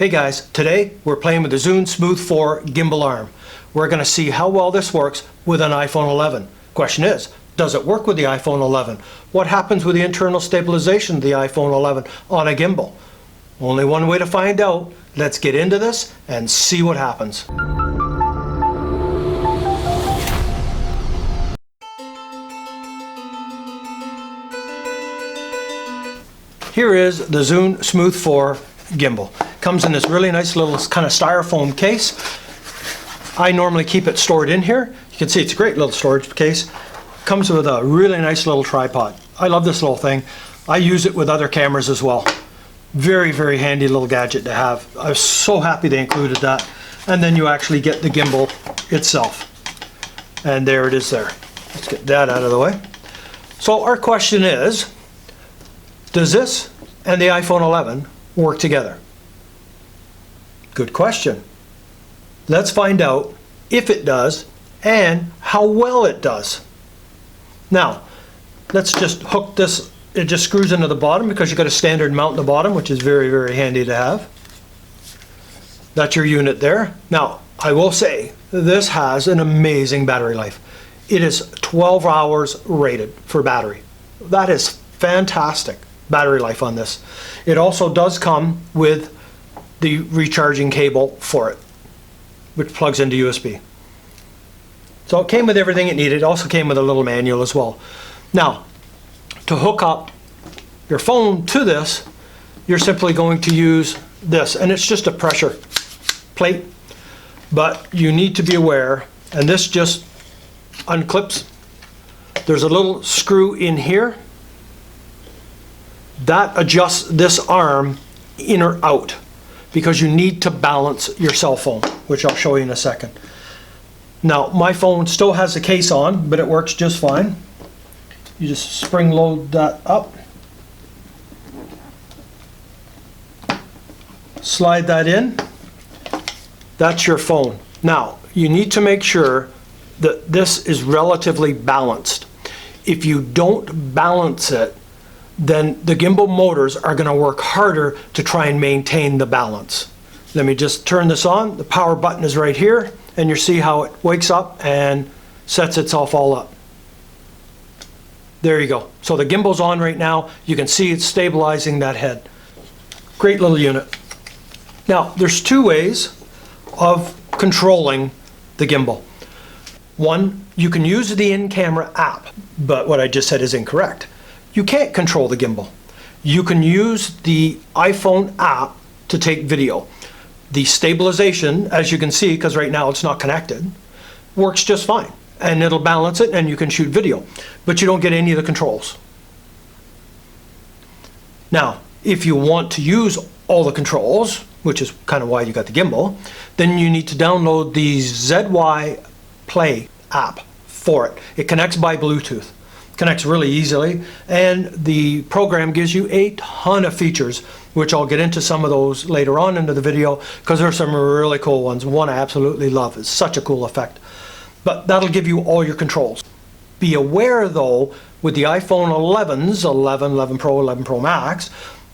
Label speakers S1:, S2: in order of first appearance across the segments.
S1: Hey guys, today we're playing with the ZHIYUN SMOOTH 4 gimbal arm. We're going to see how well this works with an iPhone 11. Question is, does it work with the iPhone 11? What happens with the internal stabilization of the iPhone 11 on a gimbal? Only one way to find out. Let's get into this and see what happens. Here is the ZHIYUN SMOOTH 4 gimbal. Comes in this really nice little kind of styrofoam case. I normally keep it stored in here. You can see it's a great little storage case. Comes with a really nice little tripod. I love this little thing. I use it with other cameras as well. Very, very handy little gadget to have. I was so happy they included that. And then you actually get the gimbal itself. And there it is there. Let's get that out of the way. So our question is, does this and the iPhone 11 work together? Good question. Let's find out if it does and how well it does. Now, let's just hook this. It just screws into the bottom because you've got a standard mount in the bottom, which is very, very handy to have. That's your unit there. Now, I will say this has an amazing battery life. It is 12 hours rated for battery. That is fantastic battery life on this. It also does come with the recharging cable for it, which plugs into USB. So it came with everything it needed. It also came with a little manual as well. Now, to hook up your phone to this, you're simply going to use this, and it's just a pressure plate, but you need to be aware, and this just unclips. There's a little screw in here that adjusts this arm in or out, because you need to balance your cell phone, which I'll show you in a second. Now, my phone still has the case on, but it works just fine. You just spring load that up, slide that in. That's your phone. Now, you need to make sure that this is relatively balanced. If you don't balance it, then the gimbal motors are going to work harder to try and maintain the balance. Let me just turn this on. The power button is right here, and you see how it wakes up and sets itself all up. There you go. So the gimbal's on right now. You can see it's stabilizing that head. Great little unit. Now, there's two ways of controlling the gimbal. One, you can use the in-camera app, but what I just said is incorrect. You can't control the gimbal. You can use the iPhone app to take video. The stabilization, as you can see, because right now it's not connected, works just fine. And it'll balance it and you can shoot video. But you don't get any of the controls. Now, if you want to use all the controls, which is kind of why you got the gimbal, then you need to download the ZHIYUN Play app for it. It connects by Bluetooth. Connects really easily, and the program gives you a ton of features, which I'll get into some of those later on into the video, because there are some really cool ones. One I absolutely love. It's such a cool effect. But that'll give you all your controls. Be aware though, with the iPhone 11s, 11, 11 Pro, 11 Pro Max,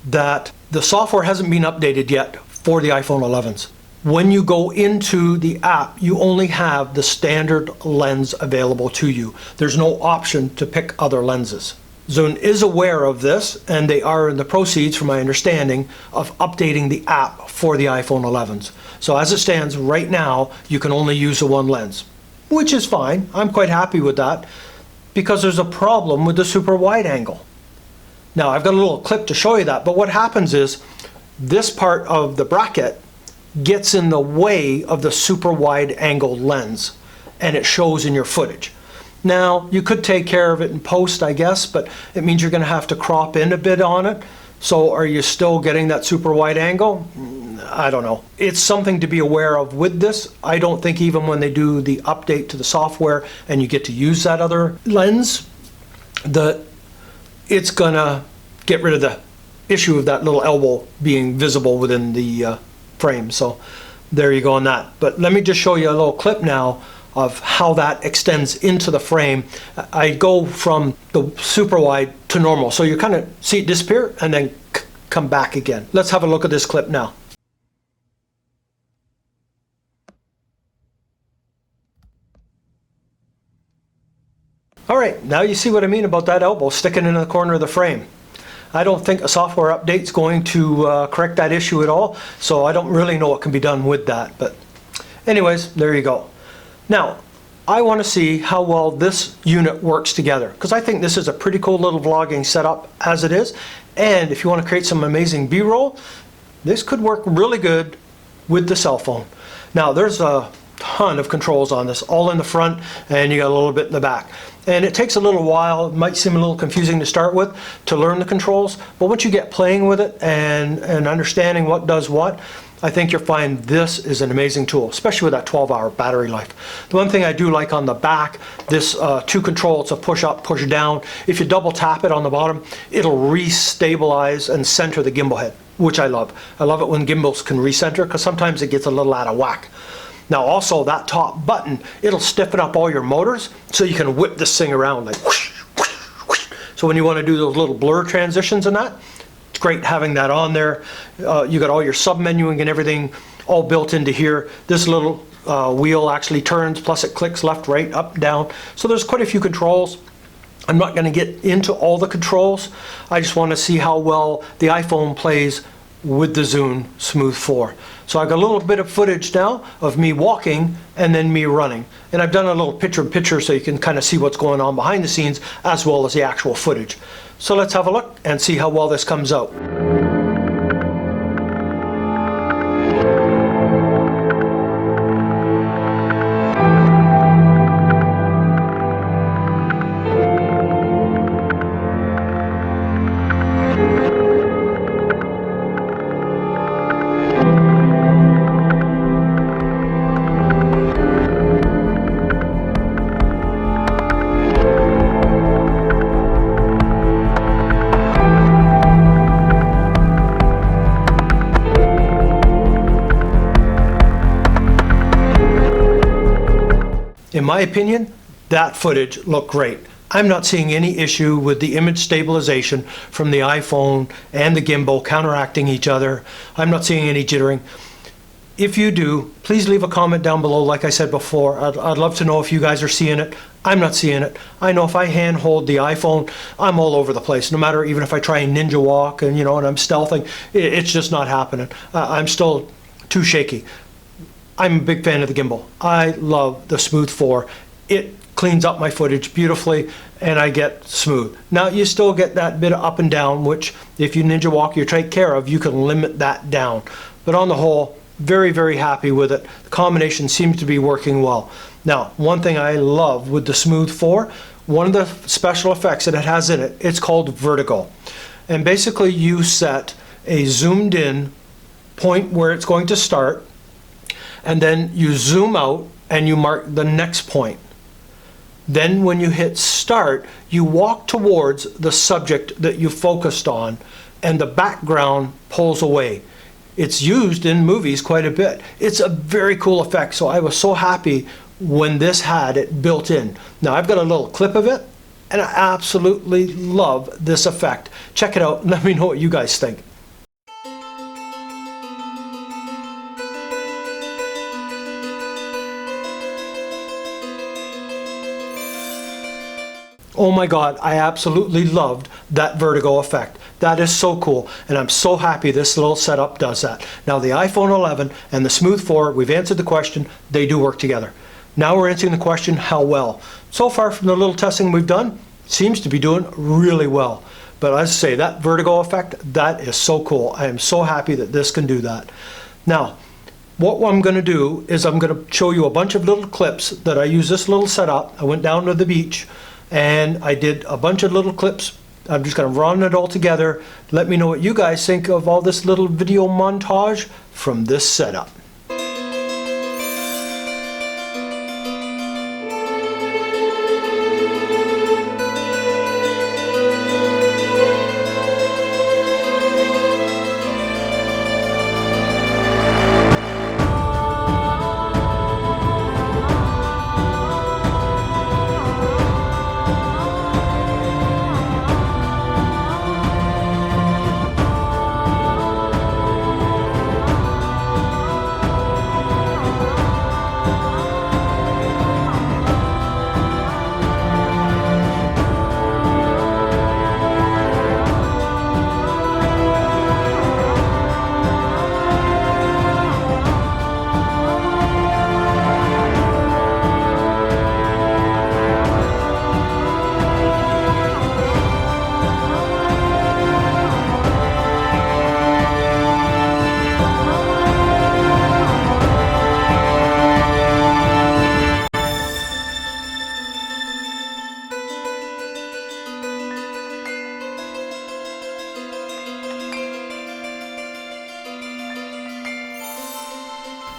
S1: that the software hasn't been updated yet for the iPhone 11s. When you go into the app, you only have the standard lens available to you. There's no option to pick other lenses. ZHIYUN is aware of this, and they are in the proceeds, from my understanding, of updating the app for the iPhone 11s. So as it stands right now, you can only use the one lens, which is fine. I'm quite happy with that, because there's a problem with the super wide angle. Now, I've got a little clip to show you that, but what happens is this part of the bracket gets in the way of the super wide angle lens, and it shows in your footage. Now, you could take care of it in post, I guess, but it means you're going to have to crop in a bit on it. So are you still getting that super wide angle? I don't know. It's something to be aware of with this. I don't think even when they do the update to the software and you get to use that other lens, that it's going to get rid of the issue of that little elbow being visible within the frame. So there you go on that. But let me just show you a little clip now of how that extends into the frame. I go from the super wide to normal, so you kind of see it disappear and then come back again. Let's have a look at this clip now. All right, now you see what I mean about that elbow sticking in the corner of the frame. I don't think a software update is going to correct that issue at all, so I don't really know what can be done with that. But anyways, there you go. Now, I want to see how well this unit works together, because I think this is a pretty cool little vlogging setup as it is. And if you want to create some amazing B-roll, this could work really good with the cell phone. Now, there's a ton of controls on this, all in the front, and you got a little bit in the back. And it takes a little while, it might seem a little confusing to start with, to learn the controls, but once you get playing with it and understanding what does what, I think you'll find this is an amazing tool, especially with that 12-hour battery life. The one thing I do like on the back, this two control, it's a push up, push down. If you double tap it on the bottom, it'll re-stabilize and center the gimbal head, which I love. I love it when gimbals can recenter, because sometimes it gets a little out of whack. Now also that top button, it'll stiffen up all your motors so you can whip this thing around like whoosh, whoosh, whoosh. So when you want to do those little blur transitions and that, it's great having that on there. You got all your sub-menuing and everything all built into here. This little wheel actually turns, plus it clicks left, right, up, down. So there's quite a few controls. I'm not going to get into all the controls. I just want to see how well the iPhone plays with the ZHIYUN SMOOTH 4. So I got a little bit of footage now of me walking and then me running. And I've done a little picture-in-picture so you can kind of see what's going on behind the scenes as well as the actual footage. So let's have a look and see how well this comes out. In my opinion, that footage looked great. I'm not seeing any issue with the image stabilization from the iPhone and the gimbal counteracting each other. I'm not seeing any jittering. If you do, please leave a comment down below. Like I said before, I'd love to know if you guys are seeing it. I'm not seeing it. I know if I hand hold the iPhone, I'm all over the place. No matter, even if I try and ninja walk and and I'm stealthing, it's just not happening. I'm still too shaky. I'm a big fan of the gimbal. I love the Smooth 4. It cleans up my footage beautifully and I get smooth. Now you still get that bit of up and down, which if you ninja walk, you take care of, you can limit that down. But on the whole, very, very happy with it. The combination seems to be working well. Now, one thing I love with the Smooth 4, one of the special effects that it has in it, it's called Vertigo. And basically you set a zoomed in point where it's going to start, and then you zoom out and you mark the next point. Then when you hit start, you walk towards the subject that you focused on and the background pulls away. It's used in movies quite a bit. It's a very cool effect, so I was so happy when this had it built in. Now I've got a little clip of it and I absolutely love this effect. Check it out and let me know what you guys think. Oh my God, I absolutely loved that Vertigo effect. That is so cool, and I'm so happy this little setup does that. Now the iPhone 11 and the Smooth 4, we've answered the question, they do work together. Now we're answering the question, how well? So far from the little testing we've done, seems to be doing really well. But as I say, that Vertigo effect, that is so cool. I am so happy that this can do that. Now, what I'm going to do is I'm going to show you a bunch of little clips that I use this little setup. I went down to the beach and I did a bunch of little clips. I'm just going to run it all together. Let me know what you guys think of all this little video montage from this setup.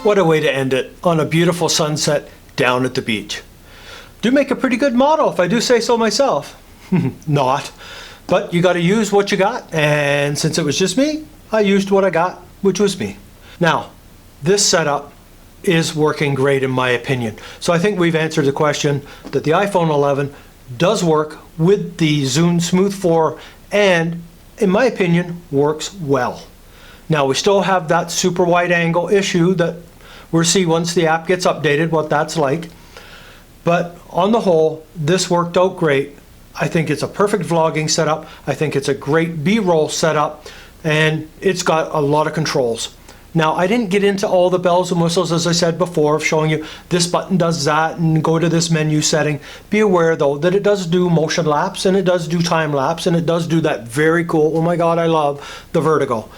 S1: What a way to end it, on a beautiful sunset down at the beach. Do make a pretty good model, if I do say so myself. Not. But you got to use what you got, and since it was just me, I used what I got, which was me. Now, this setup is working great in my opinion. So I think we've answered the question that the iPhone 11 does work with the ZHIYUN SMOOTH 4, and in my opinion, works well. Now, we still have that super wide angle issue that we'll see once the app gets updated what that's like. But on the whole, this worked out great. I think it's a perfect vlogging setup. I think it's a great B-roll setup, and it's got a lot of controls. Now, I didn't get into all the bells and whistles, as I said before, of showing you this button does that and go to this menu setting. Be aware, though, that it does do motion lapse and it does do time lapse and it does do that very cool, oh my God, I love the Vertigo.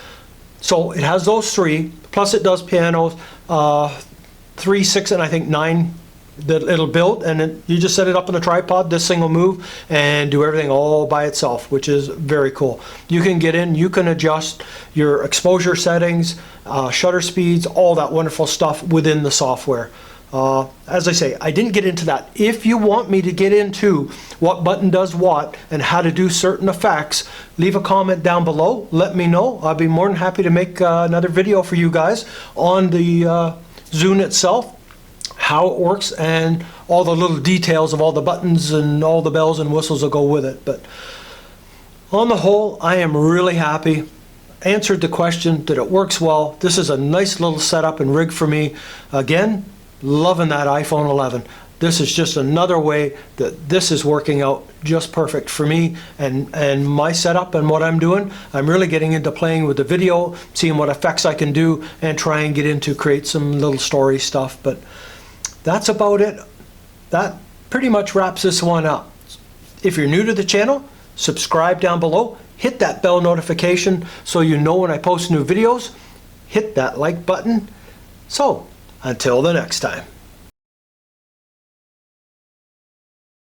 S1: So it has those three, plus it does pianos, 3, 6, and I think 9 that it'll build, and then you just set it up on a tripod, this thing will move and do everything all by itself, which is very cool. You can get in, you can adjust your exposure settings, shutter speeds, all that wonderful stuff within the software. As I say, I didn't get into that. If you want me to get into what button does what and how to do certain effects, leave a comment down below, let me know. I'll be more than happy to make another video for you guys on the ZHIYUN itself, how it works, and all the little details of all the buttons and all the bells and whistles that go with it. But on the whole, I am really happy. Answered the question that it works well. This is a nice little setup and rig for me. Again, loving that iPhone 11. This is just another way that this is working out just perfect for me and my setup and what I'm doing. I'm really getting into playing with the video, seeing what effects I can do, and try and get into create some little story stuff. But that's about it. That pretty much wraps this one up. If you're new to the channel, subscribe down below. Hit that bell notification so you know when I post new videos. Hit that like button. So, until the next time.